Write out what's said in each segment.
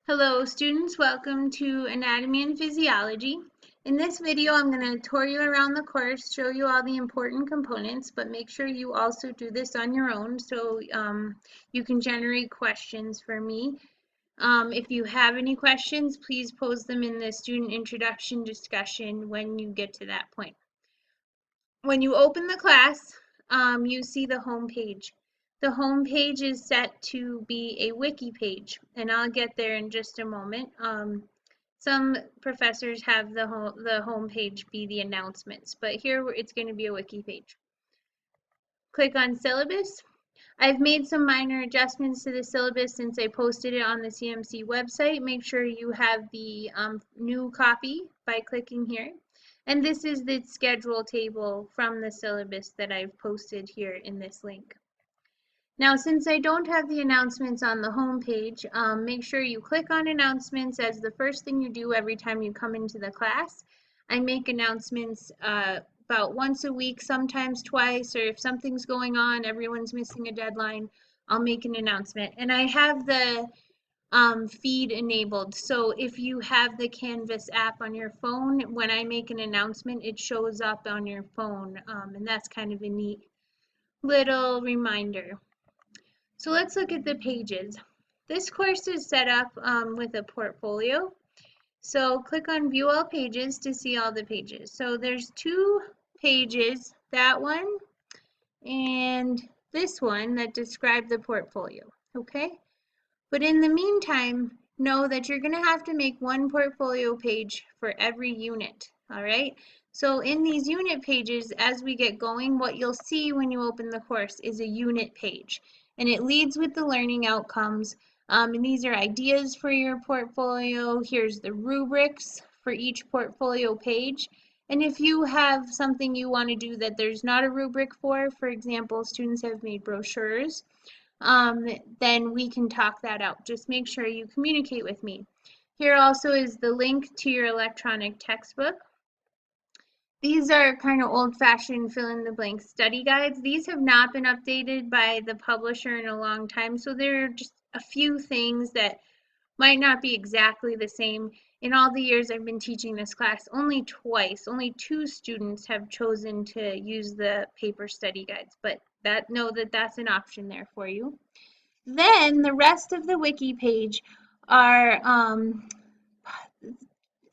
Hello students, welcome to Anatomy and Physiology. In this video I'm going to tour you around the course, show you all the important components, but make sure you also do this on your own so you can generate questions for me. If you have any questions, please pose them in the student introduction discussion when you get to that point. When you open the class, you see the home page. The home page is set to be a wiki page, and I'll get there in just a moment. Some professors have the home page be the announcements, but here it's going to be a wiki page. Click on syllabus. I've made some minor adjustments to the syllabus since I posted it on the CMC website. Make sure you have the new copy by clicking here. And this is the schedule table from the syllabus that I've posted here in this link. Now, since I don't have the announcements on the home page, make sure you click on announcements as the first thing you do every time you come into the class. I make announcements about once a week, sometimes twice, or if something's going on, everyone's missing a deadline, I'll make an announcement. And I have the feed enabled. So if you have the Canvas app on your phone, when I make an announcement, it shows up on your phone. And that's kind of a neat little reminder. So let's look at the pages. This course is set up with a portfolio. So click on View All Pages to see all the pages. So there's two pages, that one and this one, that describe the portfolio, okay? But in the meantime, know that you're going to have to make one portfolio page for every unit, all right? So in these unit pages, as we get going, what you'll see when you open the course is a unit page, and it leads with the learning outcomes. And these are ideas for your portfolio. Here's the rubrics for each portfolio page. And if you have something you want to do that there's not a rubric for example, students have made brochures, then we can talk that out. Just make sure you communicate with me. Here also is the link to your electronic textbook. These are kind of old-fashioned fill-in-the-blank study guides. These have not been updated by the publisher in a long time, so there are just a few things that might not be exactly the same. In all the years I've been teaching this class, only only 2 students have chosen to use the paper study guides, but know that that's an option there for you. Then the rest of the wiki page are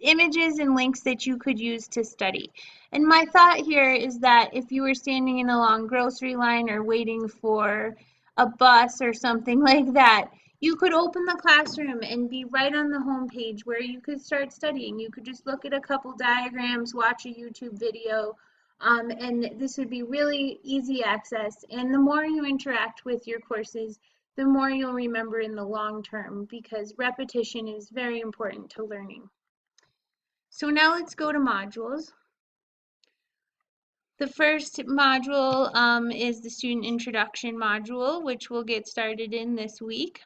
images and links that you could use to study. And my thought here is that if you were standing in a long grocery line or waiting for a bus or something like that, you could open the classroom and be right on the home page where you could start studying. You could just look at a couple diagrams, watch a YouTube video, and this would be really easy access. And the more you interact with your courses, the more you'll remember in the long term, because repetition is very important to learning. So now let's go to modules. The first module is the student introduction module, which we'll get started in this week.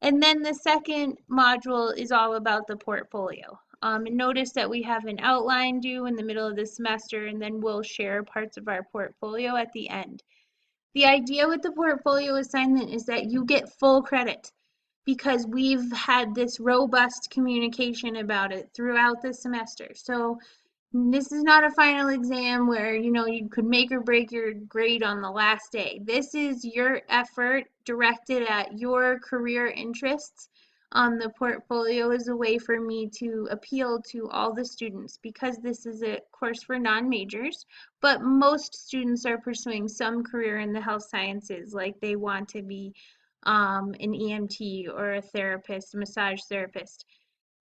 And then the second module is all about the portfolio. And notice that we have an outline due in the middle of the semester, and then we'll share parts of our portfolio at the end. The idea with the portfolio assignment is that you get full credit, because we've had this robust communication about it throughout the semester. So this is not a final exam where, you could make or break your grade on the last day. This is your effort directed at your career interests. The portfolio is a way for me to appeal to all the students, because this is a course for non-majors, but most students are pursuing some career in the health sciences, like they want to be an EMT or a therapist, a massage therapist.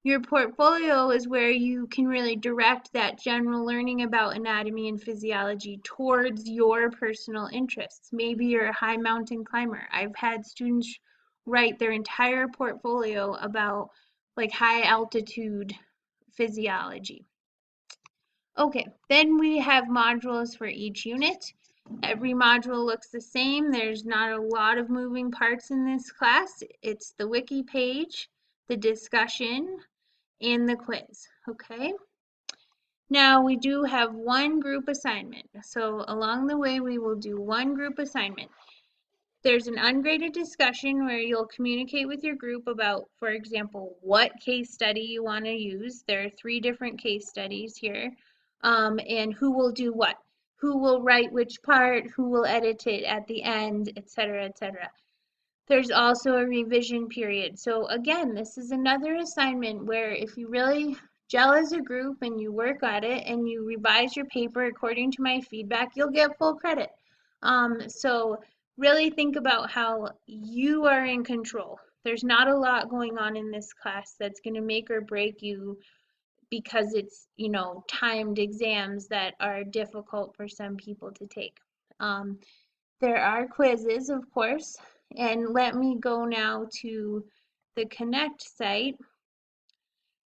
Your portfolio is where you can really direct that general learning about anatomy and physiology towards your personal interests. Maybe you're a high mountain climber. I've had students write their entire portfolio about like high altitude physiology. Okay, then we have modules for each unit. Every module looks the same. There's not a lot of moving parts in this class. It's the wiki page, the discussion, and the quiz, okay? Now we do have one group assignment. So along the way we will do one group assignment. There's an ungraded discussion where you'll communicate with your group about, for example, what case study you want to use. There are 3 different case studies here, and who will do what. Who will write which part, who will edit it at the end, etc., etc. There's also a revision period. So again, this is another assignment where if you really gel as a group and you work at it and you revise your paper according to my feedback, you'll get full credit. So really think about how you are in control. There's not a lot going on in this class that's going to make or break you because it's, you know, timed exams that are difficult for some people to take. There are quizzes, of course, and let me go now to the Connect site.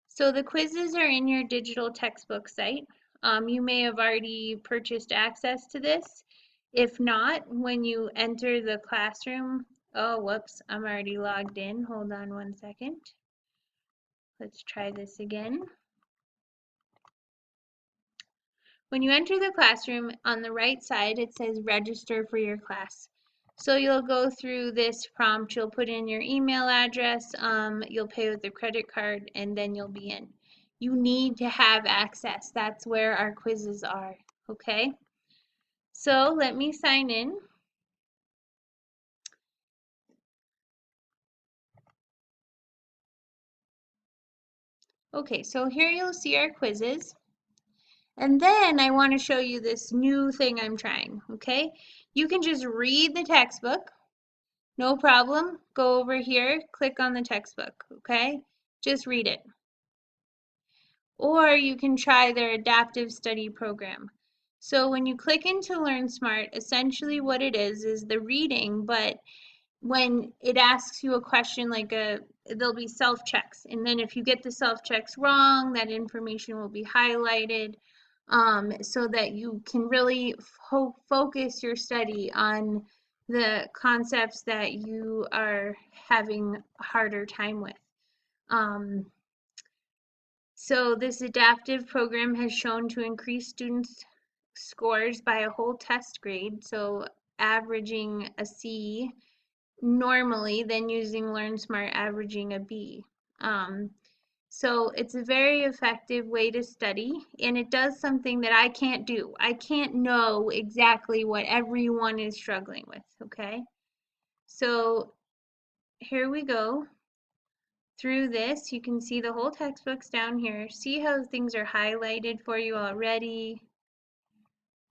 So the quizzes are in your digital textbook site. You may have already purchased access to this. If not, when you enter the classroom, oh, whoops, I'm already logged in. Hold on one second. Let's try this again. When you enter the classroom, on the right side, it says register for your class. So you'll go through this prompt, you'll put in your email address, you'll pay with a credit card, and then you'll be in. You need to have access. That's where our quizzes are, okay? So let me sign in. Okay, so here you'll see our quizzes. And then I want to show you this new thing I'm trying, okay? You can just read the textbook. No problem. Go over here, click on the textbook, okay? Just read it. Or you can try their adaptive study program. So when you click into Learn Smart, essentially what it is the reading, but when it asks you a question like there'll be self-checks, and then if you get the self-checks wrong, that information will be highlighted, so that you can really focus your study on the concepts that you are having a harder time with. So this adaptive program has shown to increase students' scores by a whole test grade, so averaging a C normally, then using Learn Smart averaging a B. So it's a very effective way to study, and it does something that I can't do. I can't know exactly what everyone is struggling with, okay? So here we go. Through this, you can see the whole textbooks down here. See how things are highlighted for you already.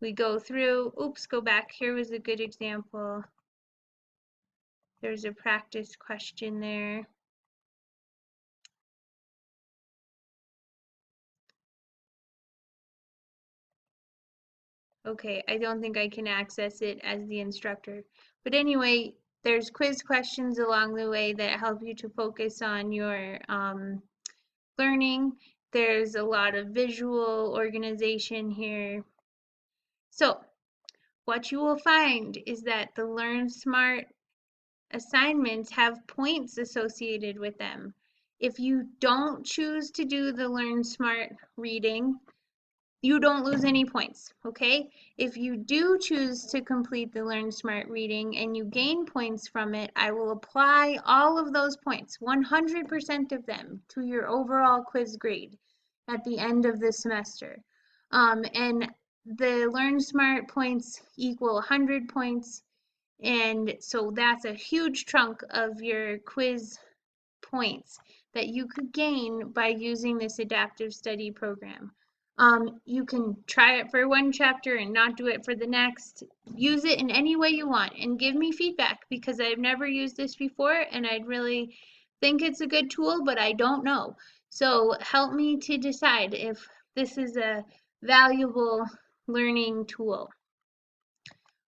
We go through, oops, go back. Here was a good example. There's a practice question there. Okay, I don't think I can access it as the instructor. But anyway, there's quiz questions along the way that help you to focus on your learning. There's a lot of visual organization here. So what you will find is that the Learn Smart assignments have points associated with them. If you don't choose to do the Learn Smart reading, you don't lose any points, okay? If you do choose to complete the Learn Smart reading and you gain points from it, I will apply all of those points, 100% of them, to your overall quiz grade at the end of the semester. And the Learn Smart points equal 100 points, and so that's a huge chunk of your quiz points that you could gain by using this adaptive study program. You can try it for one chapter and not do it for the next. Use it in any way you want and give me feedback, because I've never used this before and I'd really think it's a good tool, but I don't know. So help me to decide if this is a valuable learning tool.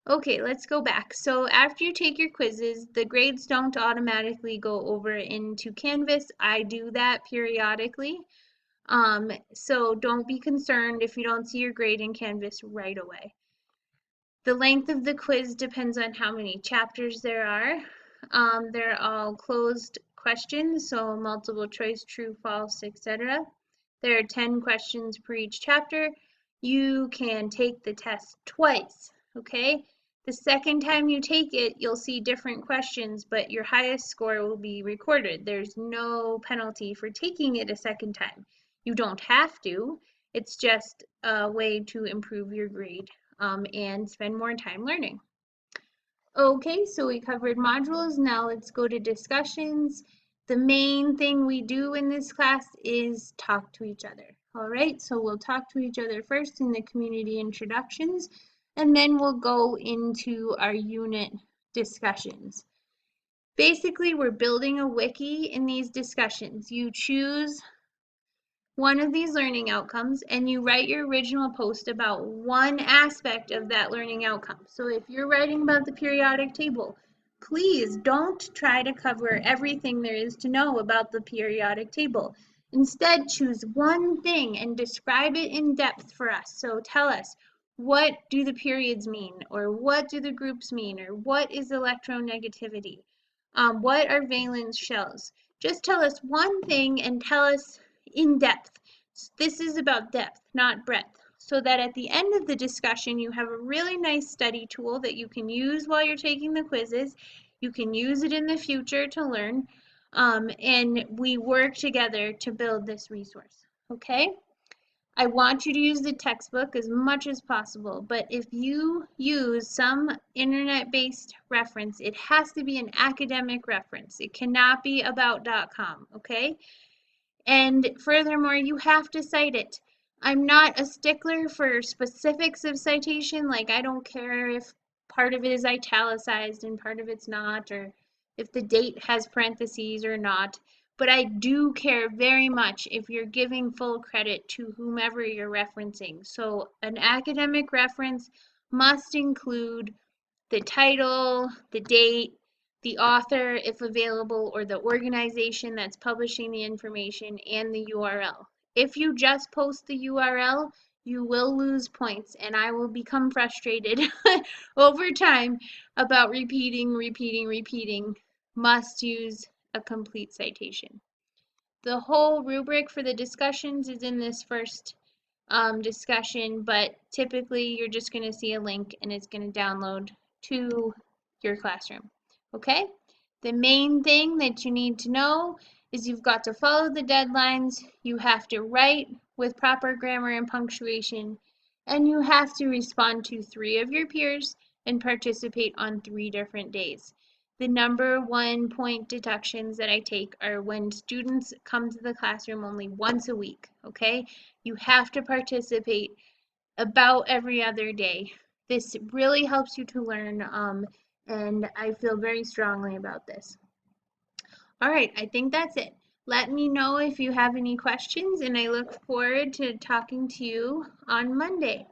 Okay, let's go back. So after you take your quizzes, the grades don't automatically go over into Canvas. I do that periodically. So don't be concerned if you don't see your grade in Canvas right away. The length of the quiz depends on how many chapters there are. They're all closed questions, so multiple choice, true, false, etc. There are 10 questions per each chapter. You can take the test twice, okay? The second time you take it, you'll see different questions, but your highest score will be recorded. There's no penalty for taking it a second time. You don't have to. It's just a way to improve your grade and spend more time learning. Okay, so we covered modules. Now let's go to discussions. The main thing we do in this class is talk to each other. All right, so we'll talk to each other first in the community introductions, and then we'll go into our unit discussions. Basically, we're building a wiki in these discussions. You choose one of these learning outcomes and you write your original post about one aspect of that learning outcome. So if you're writing about the periodic table, please don't try to cover everything there is to know about the periodic table. Instead, choose one thing and describe it in depth for us. So tell us, what do the periods mean? Or what do the groups mean? Or what is electronegativity? What are valence shells? Just tell us one thing and tell us in depth. This is about depth, not breadth, so that at the end of the discussion you have a really nice study tool that you can use while you're taking the quizzes. You can use it in the future to learn, and we work together to build this resource. Okay? I want you to use the textbook as much as possible, but if you use some internet-based reference, it has to be an academic reference. It cannot be about.com, okay? And furthermore, you have to cite it. I'm not a stickler for specifics of citation, like I don't care if part of it is italicized and part of it's not, or if the date has parentheses or not. But I do care very much if you're giving full credit to whomever you're referencing. So an academic reference must include the title, the date, the author, if available, or the organization that's publishing the information, and the URL. If you just post the URL, you will lose points, and I will become frustrated over time about repeating. Must use a complete citation. The whole rubric for the discussions is in this first discussion, but typically you're just going to see a link and it's going to download to your classroom. Okay? The main thing that you need to know is you've got to follow the deadlines, you have to write with proper grammar and punctuation, and you have to respond to 3 of your peers and participate on 3 different days. The number 1 point deductions that I take are when students come to the classroom only once a week, okay? You have to participate about every other day. This really helps you to learn, and I feel very strongly about this. All right, I think that's it. Let me know if you have any questions, and I look forward to talking to you on Monday.